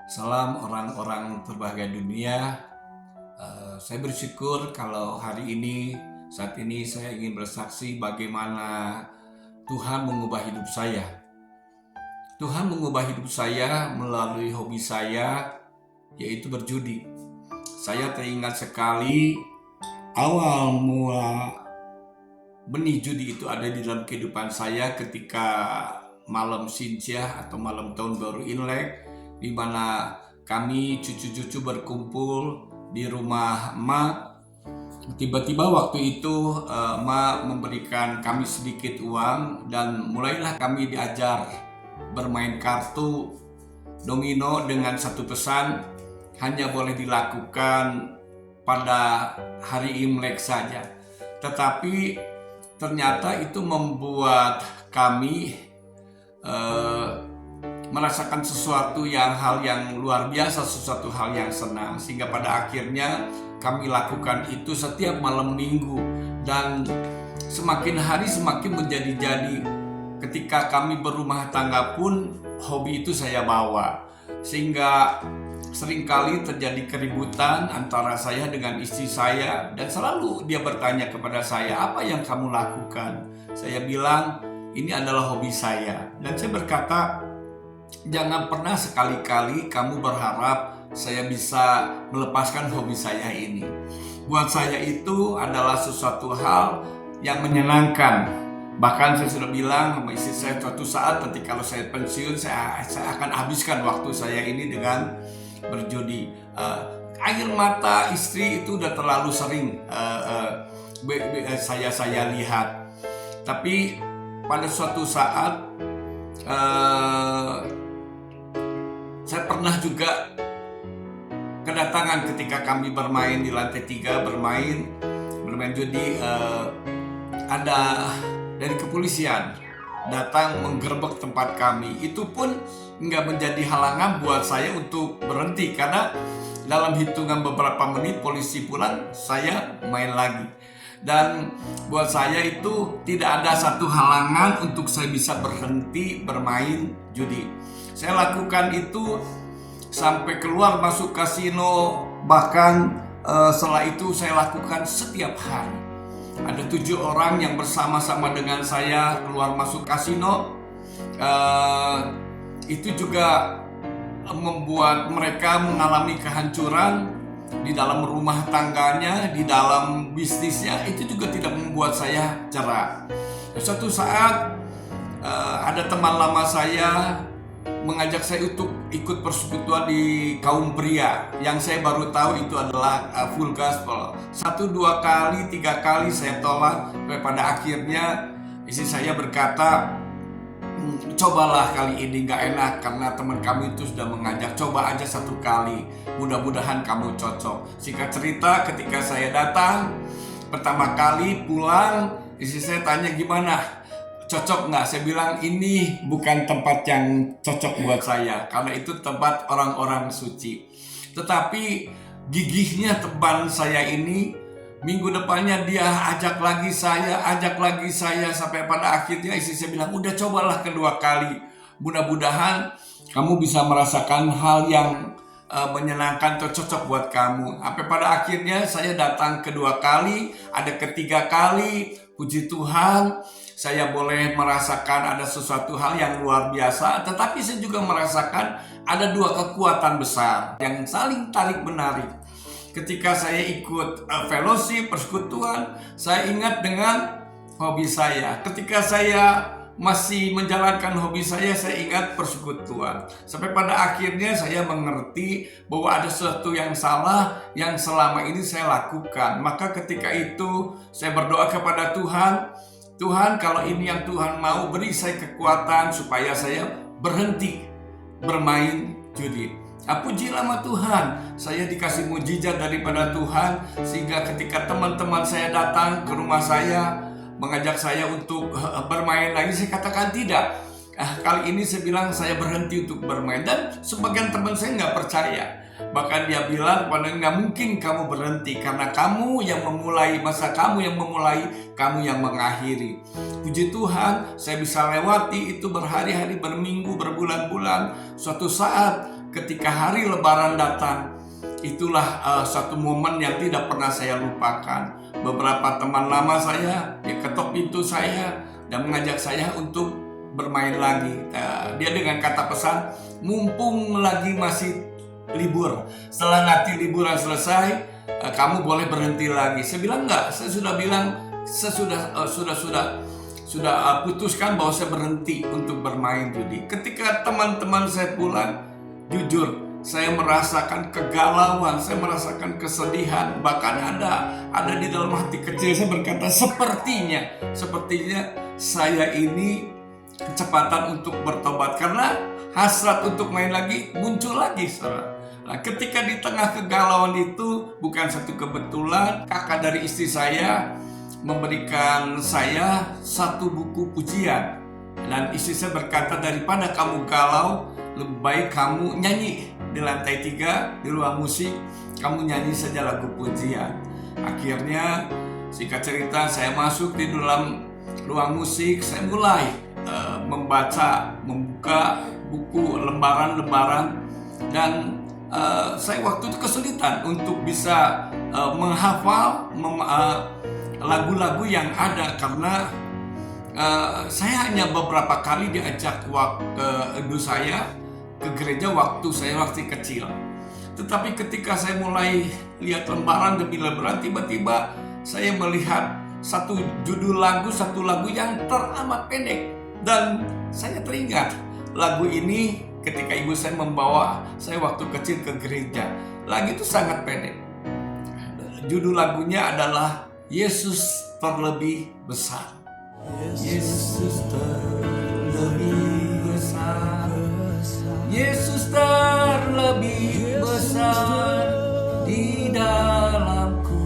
Salam orang-orang terbahagia dunia. Saya bersyukur kalau saat ini saya ingin bersaksi bagaimana Tuhan mengubah hidup saya. Tuhan mengubah hidup saya melalui hobi saya, yaitu berjudi. Saya teringat sekali awal mula benih judi itu ada di dalam kehidupan saya ketika malam Sintiah atau malam tahun baru Imlek, di mana kami cucu-cucu berkumpul di rumah emak. Tiba-tiba waktu itu emak memberikan kami sedikit uang dan mulailah kami diajar bermain kartu domino dengan satu pesan, hanya boleh dilakukan pada hari Imlek saja. Tetapi ternyata itu membuat kami merasakan hal yang luar biasa, sesuatu hal yang senang, sehingga pada akhirnya kami lakukan itu setiap malam minggu, dan semakin hari semakin menjadi-jadi. Ketika kami berumah tangga pun hobi itu saya bawa, sehingga seringkali terjadi keributan antara saya dengan istri saya, dan selalu dia bertanya kepada saya, "Apa yang kamu lakukan?" Saya bilang, "Ini adalah hobi saya." Dan saya berkata, "Jangan pernah sekali-kali kamu berharap saya bisa melepaskan hobi saya ini. Buat saya itu adalah sesuatu hal yang menyenangkan. Bahkan saya sudah bilang sama istri saya, suatu saat nanti kalau saya pensiun, saya akan habiskan waktu saya ini dengan berjudi." Air mata istri itu udah terlalu sering saya lihat. Tapi pada suatu saat saya pernah juga kedatangan ketika kami bermain di lantai 3, bermain judi. Ada dari kepolisian datang menggerebek tempat kami. Itu pun nggak menjadi halangan buat saya untuk berhenti, karena dalam hitungan beberapa menit polisi pulang, saya main lagi. Dan buat saya itu tidak ada satu halangan untuk saya bisa berhenti bermain judi. Saya lakukan itu sampai keluar masuk kasino, bahkan setelah itu saya lakukan setiap hari. Ada 7 orang yang bersama-sama dengan saya keluar masuk kasino. Itu juga membuat mereka mengalami kehancuran di dalam rumah tangganya, di dalam bisnisnya. Itu juga tidak membuat saya cerah. Suatu saat ada teman lama saya mengajak saya untuk ikut persekutuan di kaum pria, yang saya baru tahu itu adalah full gospel. 1, 2 kali, 3 kali saya tolak. Pada akhirnya istri saya berkata, "Cobalah kali ini, gak enak karena teman kamu itu sudah mengajak, coba aja 1 kali, mudah-mudahan kamu cocok." Singkat cerita, ketika saya datang pertama kali pulang, istri saya tanya, "Gimana? Cocok nggak?" Saya bilang, "Ini bukan tempat yang cocok buat saya, karena itu tempat orang-orang suci." Tetapi gigihnya teman saya ini, minggu depannya dia ajak lagi saya, sampai pada akhirnya istri saya bilang, "Udah, cobalah kedua kali. Mudah-mudahan kamu bisa merasakan hal yang menyenangkan atau cocok buat kamu." Sampai pada akhirnya saya datang kedua kali, ada ketiga kali, puji Tuhan, saya boleh merasakan ada sesuatu hal yang luar biasa. Tetapi saya juga merasakan ada 2 kekuatan besar yang saling tarik-menarik. Ketika saya ikut fellowship, persekutuan, saya ingat dengan hobi saya. Ketika saya masih menjalankan hobi saya ingat persekutuan. Sampai pada akhirnya saya mengerti bahwa ada sesuatu yang salah yang selama ini saya lakukan. Maka ketika itu saya berdoa kepada Tuhan, "Tuhan, kalau ini yang Tuhan mau, beri saya kekuatan supaya saya berhenti bermain judi." Puji nama Tuhan, saya dikasih mujizat daripada Tuhan, sehingga ketika teman-teman saya datang ke rumah saya mengajak saya untuk bermain lagi, saya katakan tidak. Kali ini saya bilang saya berhenti untuk bermain, dan sebagian teman saya nggak percaya. Bahkan dia bilang, nggak mungkin kamu berhenti, karena kamu yang memulai, masa kamu yang memulai, kamu yang mengakhiri. Puji Tuhan, saya bisa lewati itu berhari-hari, berminggu, berbulan-bulan. Suatu saat ketika hari Lebaran datang, itulah satu momen yang tidak pernah saya lupakan. Beberapa teman lama saya, dia ketok pintu saya dan mengajak saya untuk bermain lagi. Dia dengan kata pesan, mumpung lagi masih libur, setelah nanti liburan selesai, kamu boleh berhenti lagi. Saya bilang enggak, saya sudah bilang, saya sudah putuskan bahwa saya berhenti untuk bermain judi. Ketika teman-teman saya pulang, jujur, saya merasakan kegalauan, saya merasakan kesedihan, bahkan ada di dalam hati kecil saya berkata, sepertinya saya ini kecepatan untuk bertobat, karena hasrat untuk main lagi muncul lagi, saudara. Nah, ketika di tengah kegalauan itu, bukan satu kebetulan, kakak dari istri saya memberikan saya satu buku pujian. Dan istri saya berkata, daripada kamu galau, lebih baik kamu nyanyi di lantai 3, di ruang musik, kamu nyanyi saja lagu pujian. Akhirnya, singkat cerita, saya masuk di dalam ruang musik, saya mulai membuka buku lembaran-lembaran, dan saya waktu itu kesulitan untuk bisa menghafal lagu-lagu yang ada, karena saya hanya beberapa kali diajak ibu saya ke gereja waktu saya masih kecil. Tetapi ketika saya mulai lihat lembaran demi lembaran, tiba-tiba saya melihat satu lagu yang teramat pendek, dan saya teringat lagu ini ketika ibu saya membawa saya waktu kecil ke gereja. Lagu itu sangat pendek. Judul lagunya adalah Yesus terlebih besar. Yesus terlebih besar. Yesus terlebih besar di dalamku.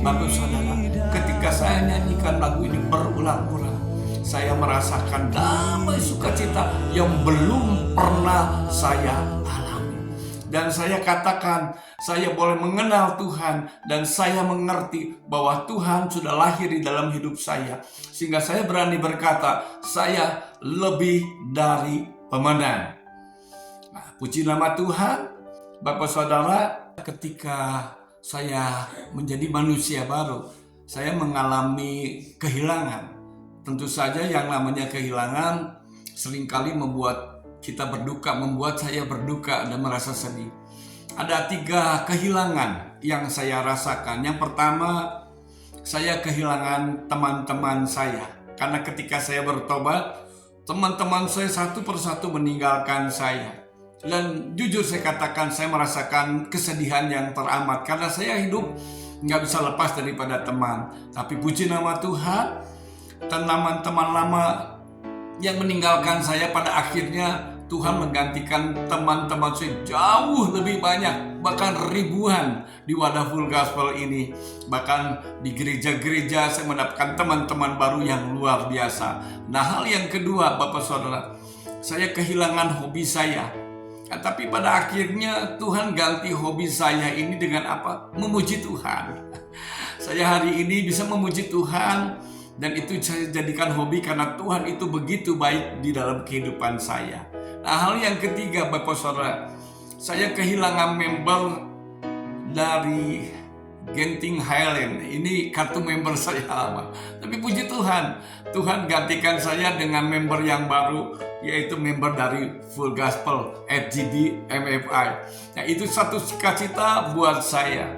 Bapak saudara, ketika saya nyanyikan lagu ini berulang-ulang, saya merasakan damai sukacita yang belum pernah saya alami. Dan saya katakan, saya boleh mengenal Tuhan, dan saya mengerti bahwa Tuhan sudah lahir di dalam hidup saya. Sehingga saya berani berkata, saya lebih dari pemenang. Nah, puji nama Tuhan. Bapak saudara, ketika saya menjadi manusia baru, saya mengalami kehilangan. Tentu saja yang namanya kehilangan seringkali membuat kita berduka, membuat saya berduka dan merasa sedih. Ada 3 kehilangan yang saya rasakan. Yang pertama, saya kehilangan teman-teman saya. Karena ketika saya bertobat, teman-teman saya satu persatu meninggalkan saya. Dan jujur saya katakan, saya merasakan kesedihan yang teramat, karena saya hidup nggak bisa lepas daripada teman. Tapi puji nama Tuhan, teman-teman lama yang meninggalkan saya, pada akhirnya Tuhan menggantikan teman-teman saya jauh lebih banyak, bahkan ribuan di Wadah Full Gospel ini. Bahkan di gereja-gereja saya mendapatkan teman-teman baru yang luar biasa. Nah, hal yang kedua, Bapak Saudara, saya kehilangan hobi saya. Tapi pada akhirnya Tuhan ganti hobi saya ini dengan apa? Memuji Tuhan. Saya hari ini bisa memuji Tuhan, dan itu saya jadikan hobi karena Tuhan itu begitu baik di dalam kehidupan saya. Nah, hal yang ketiga, Bapak Saudara, saya kehilangan member dari Genting Highland. Ini kartu member saya lama. Tapi puji Tuhan, Tuhan gantikan saya dengan member yang baru, yaitu member dari Full Gospel FGD MFI. Nah, itu satu sukacita buat saya.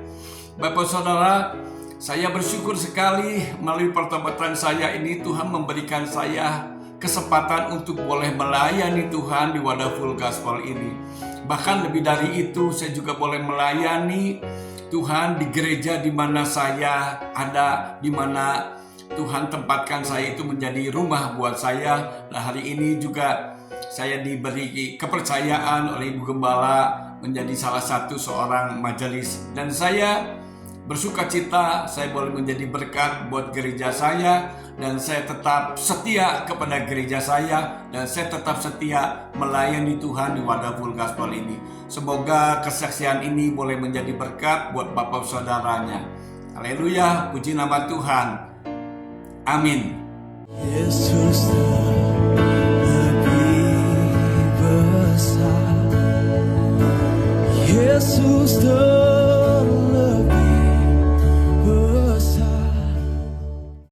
Bapak Saudara, saya bersyukur sekali melalui pertobatan saya ini Tuhan memberikan saya kesempatan untuk boleh melayani Tuhan di Wadah Full Gospel ini. Bahkan lebih dari itu, saya juga boleh melayani Tuhan di gereja di mana saya ada, di mana Tuhan tempatkan saya itu menjadi rumah buat saya. Nah, hari ini juga saya diberi kepercayaan oleh Ibu Gembala menjadi salah satu seorang majelis. Dan saya bersuka cita, saya boleh menjadi berkat buat gereja saya, dan saya tetap setia kepada gereja saya, dan saya tetap setia melayani Tuhan di Wadah Full Gospel ini. Semoga kesaksian ini boleh menjadi berkat buat bapak saudaranya. Haleluya, puji nama Tuhan. Amin. Yesus lebih besar. Yesus